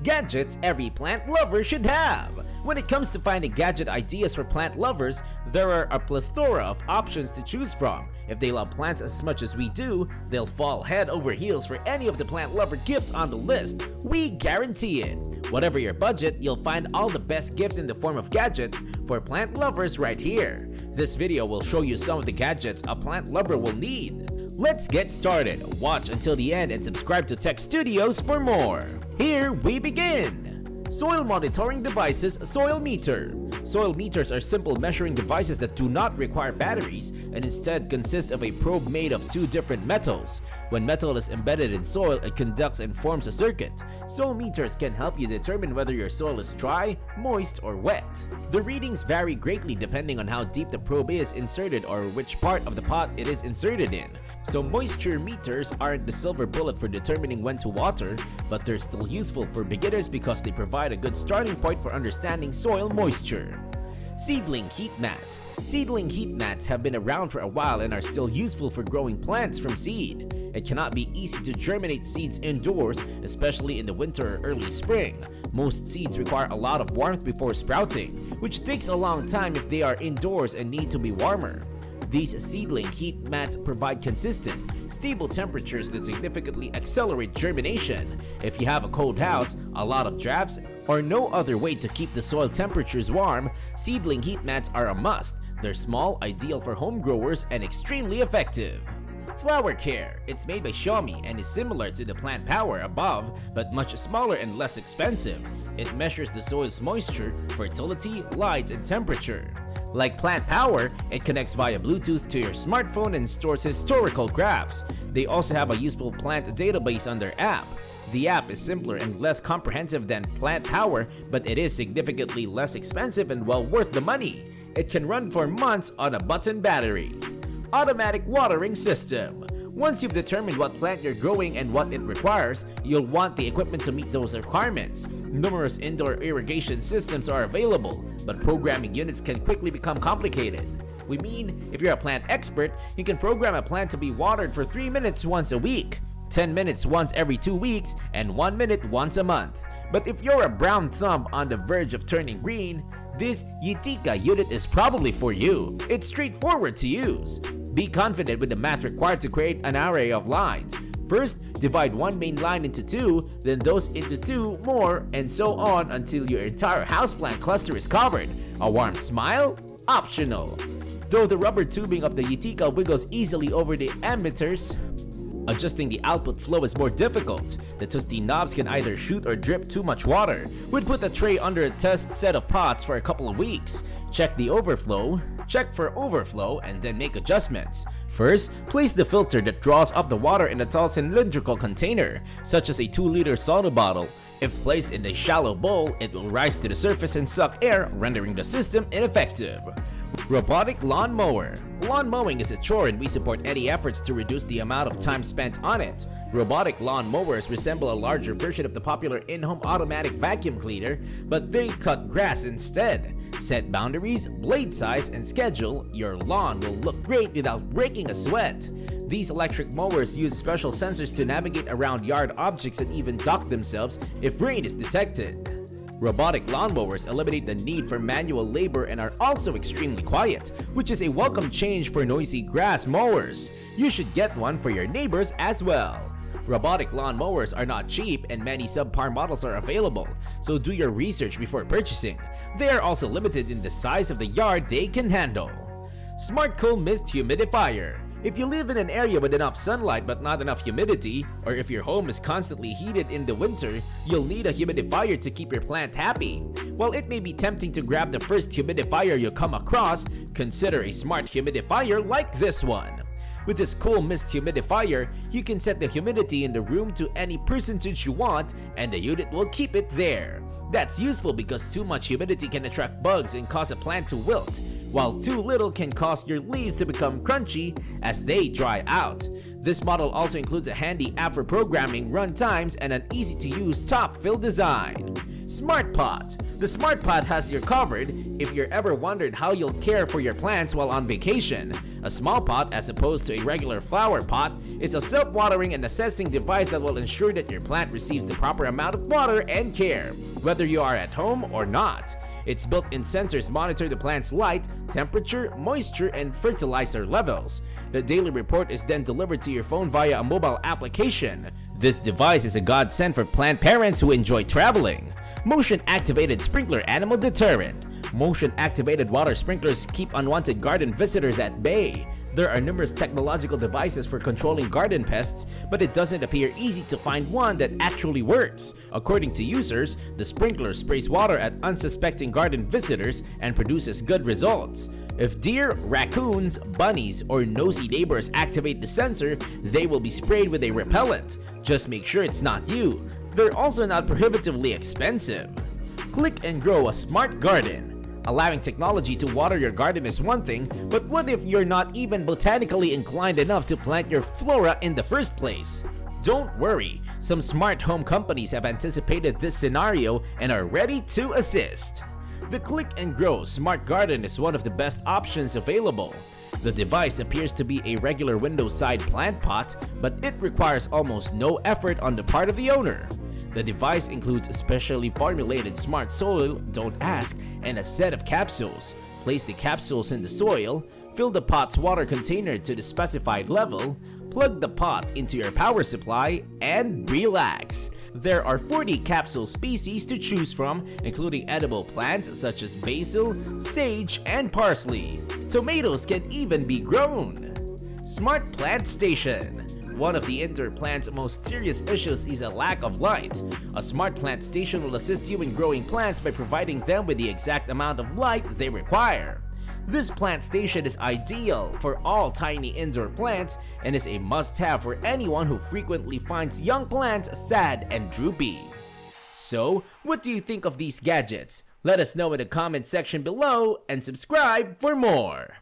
Gadgets every plant lover should have. When it comes to finding gadget ideas for plant lovers, there are a plethora of options to choose from. If they love plants as much as we do, they'll fall head over heels for any of the plant lover gifts on the list. We guarantee it. Whatever your budget, you'll find all the best gifts in the form of gadgets for plant lovers right here. This video will show you some of the gadgets a plant lover will need. Let's get started. Watch until the end and subscribe to Tech Studios for more. Here we begin. Soil monitoring devices, soil meter. Soil meters are simple measuring devices that do not require batteries and instead consist of a probe made of two different metals. When metal is embedded in soil, it conducts and forms a circuit. Soil meters can help you determine whether your soil is dry, moist, or wet. The readings vary greatly depending on how deep the probe is inserted or which part of the pot it is inserted in. So moisture meters aren't the silver bullet for determining when to water, but they're still useful for beginners because they provide a good starting point for understanding soil moisture. Seedling heat mat. Seedling heat mats have been around for a while and are still useful for growing plants from seed. It cannot be easy to germinate seeds indoors, especially in the winter or early spring. Most seeds require a lot of warmth before sprouting, which takes a long time if they are indoors and need to be warmer. These seedling heat mats provide consistent, stable temperatures that significantly accelerate germination. If you have a cold house, a lot of drafts, or no other way to keep the soil temperatures warm, seedling heat mats are a must. They're small, ideal for home growers, and extremely effective. Flower care. It's made by Xiaomi and is similar to the Plant Power above, but much smaller and less expensive. It measures the soil's moisture, fertility, light, and temperature. Like Plant Power, it connects via Bluetooth to your smartphone and stores historical graphs. They also have a useful plant database on their app. The app is simpler and less comprehensive than Plant Power, but it is significantly less expensive and well worth the money. It can run for months on a button battery. Automatic watering system. Once you've determined what plant you're growing and what it requires, you'll want the equipment to meet those requirements. Numerous indoor irrigation systems are available, but programming units can quickly become complicated. We mean, if you're a plant expert, you can program a plant to be watered for 3 minutes once a week, 10 minutes once every 2 weeks, and 1 minute once a month. But if you're a brown thumb on the verge of turning green, this Yitika unit is probably for you. It's straightforward to use. Be confident with the math required to create an array of lines. First, divide one main line into two, then those into two more, and so on until your entire houseplant cluster is covered. A warm smile? Optional. Though the rubber tubing of the Yitika wiggles easily over the emitters, adjusting the output flow is more difficult. The twisty knobs can either shoot or drip too much water. We'd put the tray under a test set of pots for a couple of weeks. Check for overflow, and then make adjustments. First, place the filter that draws up the water in a tall cylindrical container, such as a 2-liter soda bottle. If placed in a shallow bowl, it will rise to the surface and suck air, rendering the system ineffective. Robotic lawn mower. Lawn mowing is a chore and we support any efforts to reduce the amount of time spent on it. Robotic lawn mowers resemble a larger version of the popular in-home automatic vacuum cleaner, but they cut grass instead. Set boundaries, blade size, and schedule, your lawn will look great without breaking a sweat. These electric mowers use special sensors to navigate around yard objects and even dock themselves if rain is detected. Robotic lawnmowers eliminate the need for manual labor and are also extremely quiet, which is a welcome change for noisy grass mowers. You should get one for your neighbors as well. Robotic lawn mowers are not cheap and many subpar models are available, so do your research before purchasing. They are also limited in the size of the yard they can handle. Smart Cool Mist Humidifier. If you live in an area with enough sunlight but not enough humidity, or if your home is constantly heated in the winter, you'll need a humidifier to keep your plant happy. While it may be tempting to grab the first humidifier you come across, consider a smart humidifier like this one. With this cool mist humidifier, you can set the humidity in the room to any percentage you want and the unit will keep it there. That's useful because too much humidity can attract bugs and cause a plant to wilt, while too little can cause your leaves to become crunchy as they dry out. This model also includes a handy app for programming run times and an easy-to-use top-fill design. Smart Pot. The Smart Pot has you covered if you're ever wondered how you'll care for your plants while on vacation. A small pot, as opposed to a regular flower pot, is a self-watering and assessing device that will ensure that your plant receives the proper amount of water and care, whether you are at home or not. Its built-in sensors monitor the plant's light, temperature, moisture, and fertilizer levels. The daily report is then delivered to your phone via a mobile application. This device is a godsend for plant parents who enjoy traveling. Motion-activated sprinkler animal deterrent. Motion-activated water sprinklers keep unwanted garden visitors at bay. There are numerous technological devices for controlling garden pests, but it doesn't appear easy to find one that actually works. According to users, the sprinkler sprays water at unsuspecting garden visitors and produces good results. If deer, raccoons, bunnies, or nosy neighbors activate the sensor, they will be sprayed with a repellent. Just make sure it's not you. They're also not prohibitively expensive. Click and Grow, a smart garden. Allowing technology to water your garden is one thing, but what if you're not even botanically inclined enough to plant your flora in the first place? Don't worry, some smart home companies have anticipated this scenario and are ready to assist. The Click and Grow Smart Garden is one of the best options available. The device appears to be a regular window-side plant pot, but it requires almost no effort on the part of the owner. The device includes a specially formulated smart soil, don't ask, and a set of capsules. Place the capsules in the soil, fill the pot's water container to the specified level, plug the pot into your power supply, and relax. There are 40 capsule species to choose from, including edible plants such as basil, sage, and parsley. Tomatoes can even be grown. Smart Plant Station. One of the indoor plant's most serious issues is a lack of light. A smart plant station will assist you in growing plants by providing them with the exact amount of light they require. This plant station is ideal for all tiny indoor plants and is a must-have for anyone who frequently finds young plants sad and droopy. So, what do you think of these gadgets? Let us know in the comment section below and subscribe for more!